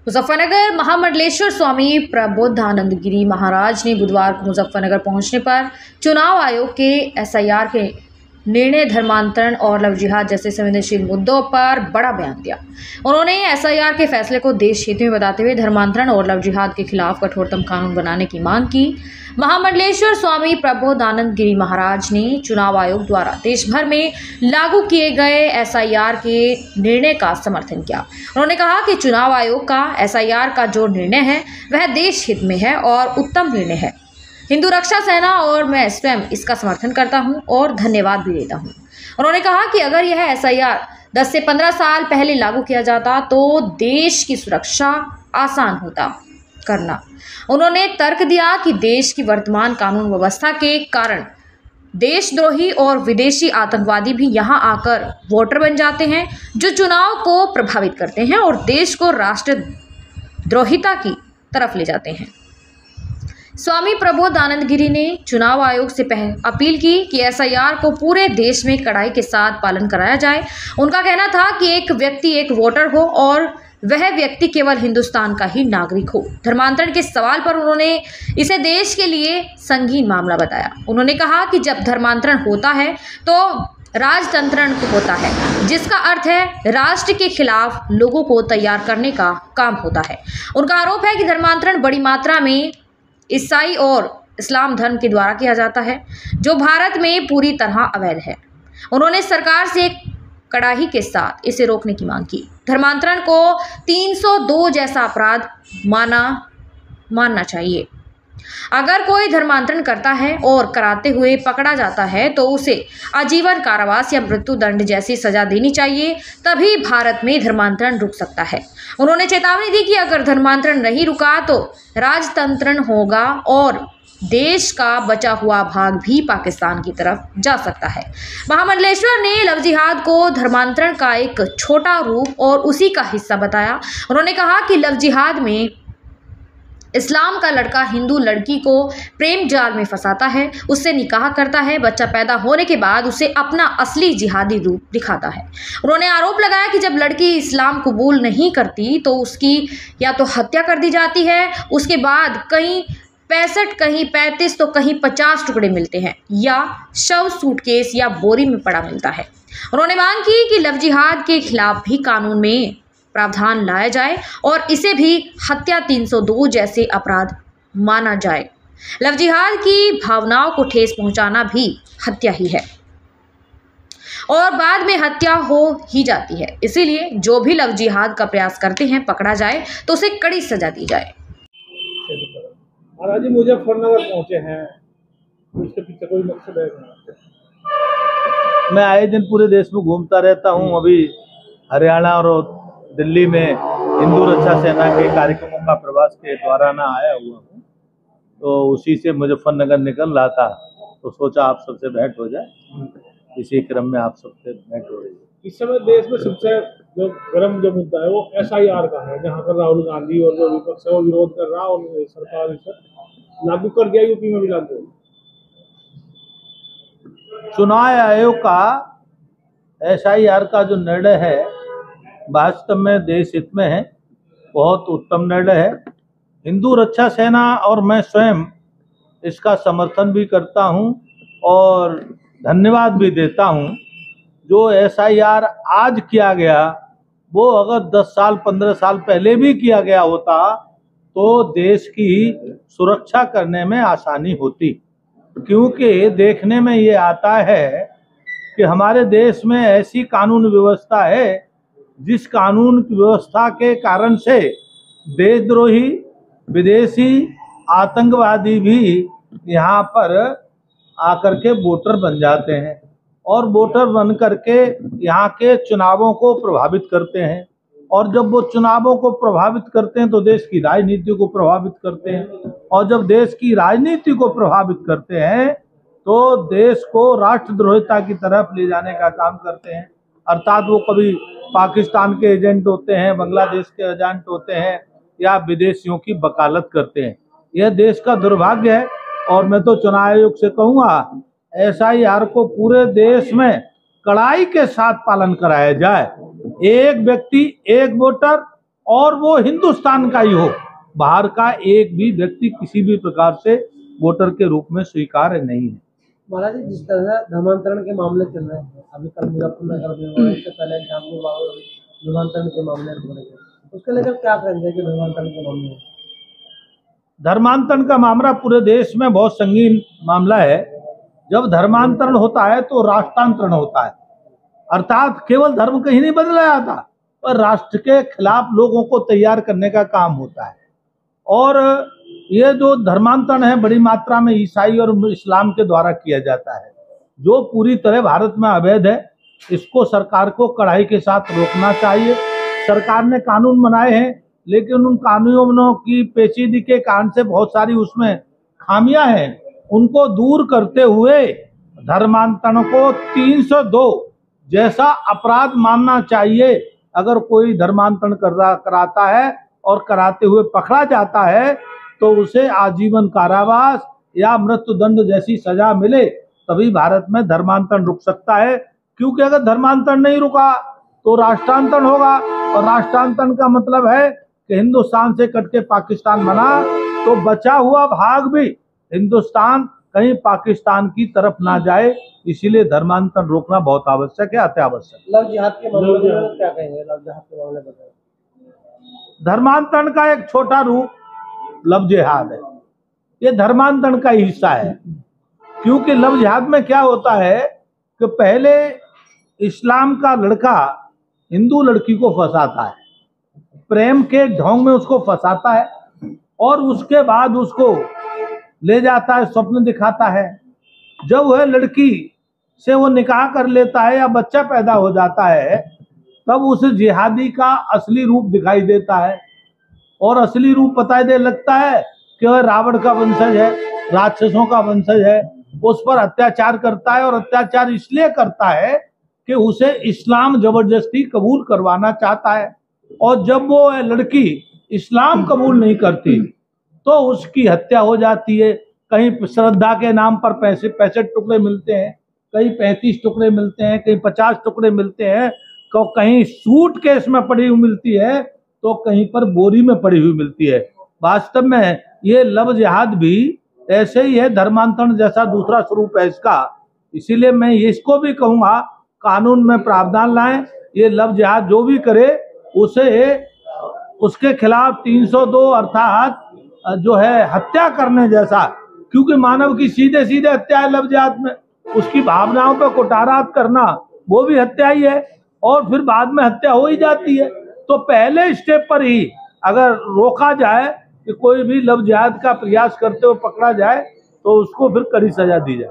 मुजफ्फरनगर महामंडलेश्वर स्वामी प्रबोधानंद गिरी महाराज ने बुधवार को मुजफ्फरनगर पहुंचने पर चुनाव आयोग के एसआईआर के निर्णय, धर्मांतरण और लव जिहाद जैसे संवेदनशील मुद्दों पर बड़ा बयान दिया। उन्होंने एसआईआर के फैसले को देश हित में बताते हुए धर्मांतरण और लव जिहाद के खिलाफ कठोरतम कानून बनाने की मांग की। महामंडलेश्वर स्वामी प्रबोधानंद गिरी महाराज ने चुनाव आयोग द्वारा देश भर में लागू किए गए एसआईआर के निर्णय का समर्थन किया। उन्होंने कहा कि चुनाव आयोग का एसआईआर का जो निर्णय है वह देश हित में है और उत्तम निर्णय है। हिंदू रक्षा सेना और मैं स्वयं इसका समर्थन करता हूं और धन्यवाद भी देता हूं। उन्होंने कहा कि अगर यह एसआईआर 10 से 15 साल पहले लागू किया जाता तो देश की सुरक्षा आसान होता करना। उन्होंने तर्क दिया कि देश की वर्तमान कानून व्यवस्था के कारण देशद्रोही और विदेशी आतंकवादी भी यहां आकर वोटर बन जाते हैं, जो चुनाव को प्रभावित करते हैं और देश को राष्ट्रद्रोहिता की तरफ ले जाते हैं। स्वामी प्रबोधानंद गिरी ने चुनाव आयोग से अपील की कि एसआईआर को पूरे देश में कड़ाई के साथ पालन कराया जाए। उनका कहना था कि एक व्यक्ति एक वोटर हो और वह व्यक्ति केवल हिंदुस्तान का ही नागरिक हो। धर्मांतरण के सवाल पर उन्होंने इसे देश के लिए संगीन मामला बताया। उन्होंने कहा कि जब धर्मांतरण होता है तो राजतंत्रण होता है, जिसका अर्थ है राष्ट्र के खिलाफ लोगों को तैयार करने का काम होता है। उनका आरोप है कि धर्मांतरण बड़ी मात्रा में ईसाई और इस्लाम धर्म के द्वारा किया जाता है, जो भारत में पूरी तरह अवैध है। उन्होंने सरकार से कड़ाई के साथ इसे रोकने की मांग की। धर्मांतरण को 302 जैसा अपराध मानना चाहिए। अगर कोई धर्मांतरण करता है और कराते हुए पकड़ा जाता है तो उसे आजीवन कारावास या मृत्यु दंड जैसी सजा देनी चाहिए, तभी भारत में धर्मांतरण रुक सकता है। उन्होंने चेतावनी दी कि अगर धर्मांतरण नहीं रुका तो राजतंत्रण होगा और देश का बचा हुआ भाग भी पाकिस्तान की तरफ जा सकता है। महामंडलेश्वर ने लव जिहाद को धर्मांतरण का एक छोटा रूप और उसी का हिस्सा बताया। उन्होंने कहा कि लव जिहाद में इस्लाम का लड़का हिंदू लड़की को प्रेम जाल में फंसाता है, उससे निकाह करता है, बच्चा पैदा होने के बाद उसे अपना असली जिहादी रूप दिखाता है। उन्होंने आरोप लगाया कि जब लड़की इस्लाम कबूल नहीं करती तो उसकी या तो हत्या कर दी जाती है, उसके बाद कहीं 65, कहीं 35 तो कहीं 50 टुकड़े मिलते हैं या शव सूटकेस या बोरी में पड़ा मिलता है। उन्होंने मांग की कि लव जिहाद के खिलाफ भी कानून में प्रावधान लाया जाए और इसे भी हत्या 302 जैसे अपराध माना जाए। लव जिहाद की भावनाओं को ठेस पहुंचाना भी हत्या ही है और बाद में हत्या हो ही जाती है। इसीलिए जो भी लव जिहाद का प्रयास करते हैं पकड़ा जाए तो उसे कड़ी सजा दी जाए। महाराज जी मुजफ्फरनगर पहुंचे हैं, उसके पीछे कोई मकसद है? मैं आए दिन पूरे देश में घूमता रहता हूं। अभी हरियाणा और दिल्ली में हिंदू रक्षा सेना के कार्यक्रमों का प्रवास के दौरान आया हुआ हूँ, तो उसी से मुजफ्फरनगर निकल रहा था तो सोचा आप सबसे भेंट हो जाए। इसी क्रम में आप सबसे भेंट हो रही है। इस समय देश में सबसे जो गर्म जो मुद्दा है वो एसआईआर का है, जहाँ पर राहुल गांधी और जो विपक्ष है वो विरोध कर रहा है और सरकार इसे लागू कर दिया, यूपी में भी लागू। चुनाव आयोग का एसआईआर का जो निर्णय है वास्तव में देश हित में है, बहुत उत्तम निर्णय है। हिंदू रक्षा सेना और मैं स्वयं इसका समर्थन भी करता हूं और धन्यवाद भी देता हूं। जो एसआईआर आज किया गया वो अगर 10 साल 15 साल पहले भी किया गया होता तो देश की सुरक्षा करने में आसानी होती, क्योंकि देखने में ये आता है कि हमारे देश में ऐसी कानून व्यवस्था है जिस कानून की व्यवस्था के कारण से देशद्रोही विदेशी आतंकवादी भी यहाँ पर आकर के वोटर बन जाते हैं और वोटर बन करके यहाँ के चुनावों को प्रभावित करते हैं। और जब वो चुनावों को प्रभावित करते हैं तो देश की राजनीति को प्रभावित करते हैं, और जब देश की राजनीति को प्रभावित करते हैं तो देश को राष्ट्रद्रोहिता की तरफ ले जाने का काम करते हैं। अर्थात वो कभी पाकिस्तान के एजेंट होते हैं, बांग्लादेश के एजेंट होते हैं या विदेशियों की वकालत करते हैं। यह देश का दुर्भाग्य है और मैं तो चुनाव आयोग से कहूँगा एसआईआर को पूरे देश में कड़ाई के साथ पालन कराया जाए। एक व्यक्ति एक वोटर और वो हिंदुस्तान का ही हो, बाहर का एक भी व्यक्ति किसी भी प्रकार से वोटर के रूप में स्वीकार्य नहीं है। महाराज जी, जिस तरह से धर्मांतरण के मामले चल रहे हैं, अभी कल मुजफ्फरनगर में हुआ, इससे पहले धर्मांतरण के मामले हो रहे हैं, उसके लेकर क्या करेंगे कि धर्मांतरण के मामले में? धर्मांतरण का मामला पूरे देश में बहुत संगीन मामला है। जब धर्मांतरण होता है तो राष्ट्रांतरण होता है, अर्थात केवल धर्म कहीं नहीं बदला जाता, पर राष्ट्र के खिलाफ लोगों को तैयार करने का काम होता है। और ये जो धर्मांतरण है बड़ी मात्रा में ईसाई और इस्लाम के द्वारा किया जाता है, जो पूरी तरह भारत में अवैध है। इसको सरकार को कड़ाई के साथ रोकना चाहिए। सरकार ने कानून बनाए हैं, लेकिन उन कानूनों की पेचीदगी के कारण से बहुत सारी उसमें खामियां हैं। उनको दूर करते हुए धर्मांतरण को 302 जैसा अपराध मानना चाहिए। अगर कोई धर्मांतरण कराता है और कराते हुए पकड़ा जाता है तो उसे आजीवन कारावास या मृत्युदंड जैसी सजा मिले, तभी भारत में धर्मांतरण रुक सकता है। क्योंकि अगर धर्मांतरण नहीं रुका तो राष्ट्रांतरण होगा, और राष्ट्रांतरण का मतलब है कि हिंदुस्तान से कट के पाकिस्तान बना, तो बचा हुआ भाग भी हिंदुस्तान कहीं पाकिस्तान की तरफ ना जाए। इसीलिए धर्मांतरण रोकना बहुत आवश्यक है, अति आवश्यक। लव जिहाद के मामले में क्या कहेंगे? लव जिहाद के मामले में धर्मांतरण का एक छोटा रूप लव जिहाद है। ये धर्मांतरण का ही हिस्सा है। क्योंकि लव जिहाद में क्या होता है कि पहले इस्लाम का लड़का हिंदू लड़की को फंसाता है, प्रेम के ढोंग में उसको फंसाता है, और उसके बाद उसको ले जाता है, स्वप्न दिखाता है। जब वह लड़की से वो निकाह कर लेता है या बच्चा पैदा हो जाता है, तब उस जिहादी का असली रूप दिखाई देता है। और असली रूप पता दे लगता है कि वह रावण का वंशज है, राक्षसों का वंशज है। उस पर अत्याचार करता है, और अत्याचार इसलिए करता है कि उसे इस्लाम जबरदस्ती कबूल करवाना चाहता है। और जब वो लड़की इस्लाम कबूल नहीं करती तो उसकी हत्या हो जाती है। कहीं श्रद्धा के नाम पर 65 टुकड़े मिलते हैं, कहीं 35 टुकड़े मिलते हैं, कहीं 50 टुकड़े मिलते हैं, कहीं सूट केस में पड़ी हुई मिलती है, तो कहीं पर बोरी में पड़ी हुई मिलती है। वास्तव में ये लव जिहाद भी ऐसे ही है, धर्मांतरण जैसा दूसरा स्वरूप है इसका। इसीलिए मैं इसको भी कहूँगा कानून में प्रावधान लाएं। ये लव जिहाद जो भी करे उसे उसके खिलाफ 302 अर्थात जो है हत्या करने जैसा, क्योंकि मानव की सीधे सीधे हत्या है लव जिहाद में। उसकी भावनाओं पर कुठाराघात करना वो भी हत्या ही है, और फिर बाद में हत्या हो ही जाती है। तो पहले स्टेप पर ही अगर रोका जाए कि कोई भी लव जिहाद का प्रयास करते हुए पकड़ा जाए तो उसको फिर कड़ी सजा दी जाए।